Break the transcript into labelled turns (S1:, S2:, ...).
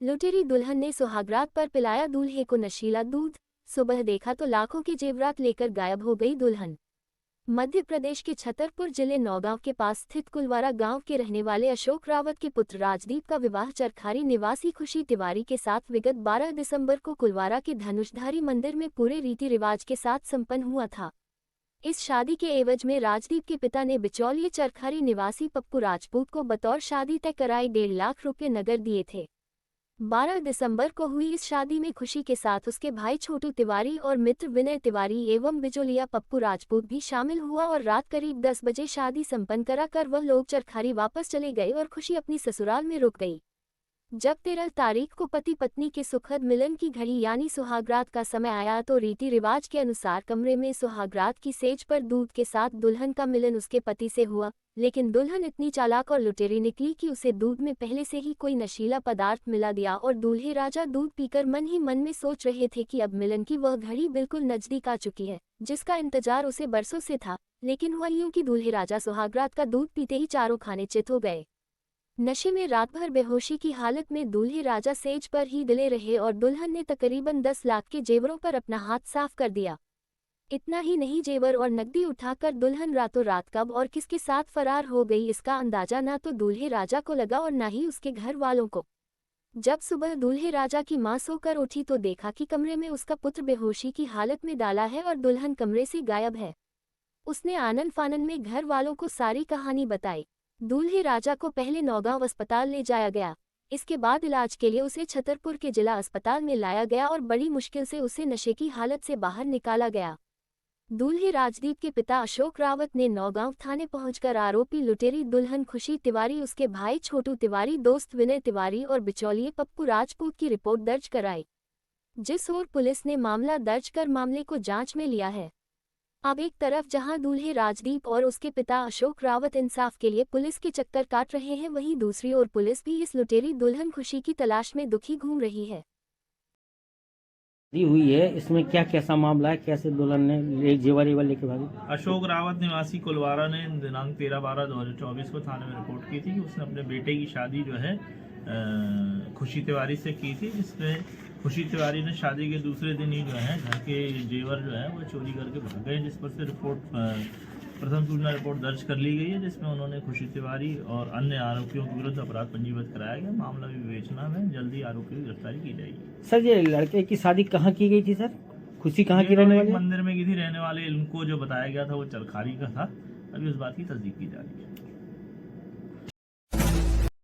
S1: लुटेरी दुल्हन ने सुहागरात पर पिलाया दूल्हे को नशीला दूध। सुबह देखा तो लाखों के जेवरात लेकर गायब हो गई दुल्हन। मध्य प्रदेश के छतरपुर जिले नौगांव के पास स्थित कुलवारा गांव के रहने वाले अशोक रावत के पुत्र राजदीप का विवाह चरखारी निवासी खुशी तिवारी के साथ विगत 12 दिसंबर को कुलवारा के धनुषधारी मंदिर में पूरे रीति रिवाज के साथ संपन्न हुआ था। इस शादी के एवज में राजदीप के पिता ने बिचौलिए चरखारी निवासी पप्पू राजपूत को बतौर शादी तय कराई 1.5 लाख रुपये नगद दिए थे। 12 दिसंबर को हुई इस शादी में खुशी के साथ उसके भाई छोटू तिवारी और मित्र विनय तिवारी एवं बिचौलिया पप्पू राजपूत भी शामिल हुआ और रात करीब 10 बजे शादी संपन्न कराकर वह लोग चरखारी वापस चले गए और खुशी अपनी ससुराल में रुक गई। जब 13 तारीख को पति पत्नी के सुखद मिलन की घड़ी यानी सुहागरात का समय आया तो रीति रिवाज के अनुसार कमरे में सुहागरात की सेज पर दूध के साथ दुल्हन का मिलन उसके पति से हुआ, लेकिन दुल्हन इतनी चालाक और लुटेरी निकली कि उसे दूध में पहले से ही कोई नशीला पदार्थ मिला दिया और दूल्हे राजा दूध पीकर मन ही मन में सोच रहे थे कि अब मिलन की वह घड़ी बिल्कुल नजदीक आ चुकी है, जिसका इंतजार उसे बरसों से था। लेकिन हुआ यूं कि दूल्हे राजा सुहागरात का दूध पीते ही चारों खाने चित हो गए। नशे में रात भर बेहोशी की हालत में दूल्हे राजा सेज पर ही गिले रहे और दुल्हन ने तकरीबन 10 लाख के जेवरों पर अपना हाथ साफ कर दिया। इतना ही नहीं, जेवर और नकदी उठाकर दुल्हन रातों रात कब और किसके साथ फरार हो गई इसका अंदाजा ना तो दूल्हे राजा को लगा और ना ही उसके घर वालों को। जब सुबह दूल्हे राजा की मां सोकर उठी तो देखा कि कमरे में उसका पुत्र बेहोशी की हालत में डाला है और दुल्हन कमरे से गायब है। उसने आनन फानन में घर वालों को सारी कहानी बताई। दूल्हे राजा को पहले नौगांव अस्पताल ले जाया गया। इसके बाद इलाज के लिए उसे छतरपुर के जिला अस्पताल में लाया गया और बड़ी मुश्किल से उसे नशे की हालत से बाहर निकाला गया। दूल्हे राजदीप के पिता अशोक रावत ने नौगांव थाने पहुंचकर आरोपी लुटेरी दुल्हन खुशी तिवारी, उसके भाई छोटू तिवारी, दोस्त विनय तिवारी और बिचौलिए पप्पू राजपूत की रिपोर्ट दर्ज कराई, जिस ओर पुलिस ने मामला दर्ज कर मामले को जांच में लिया है। अब एक तरफ जहां दूल्हे राजदीप और उसके पिता अशोक रावत इंसाफ के लिए पुलिस के चक्कर काट रहे हैं, वहीं दूसरी ओर पुलिस भी इस लुटेरी दुल्हन खुशी की तलाश में दुखी घूम रही है।
S2: हुई है, इसमें क्या कैसा मामला है, कैसे दुल्हन ने जेवर लेके भागी?
S3: अशोक रावत निवासी कुलवारा ने दिनांक 13/12/2024 को थाने में रिपोर्ट की थी कि उसने अपने बेटे की शादी जो है खुशी तिवारी से की थी, जिसमें खुशी तिवारी ने शादी के दूसरे दिन ही जो है घर के जेवर जो है वो चोरी करके भाग गए, जिस पर से प्रथम सूचना रिपोर्ट दर्ज कर ली गई है, जिसमें उन्होंने खुशी तिवारी और अन्य आरोपियों के विरुद्ध अपराध पंजीबद्ध कराया गया। मामला भी विवेचना में, जल्दी आरोपी की गिरफ्तारी की जाएगी।
S2: सर, ये लड़के की शादी कहाँ की गई थी सर? खुशी कहाँ की रहने वाली?
S3: मंदिर में की थी रहने वाले। इनको जो बताया गया था वो चरखारी का था। अभी उस बात की तस्दीक की जा रही है।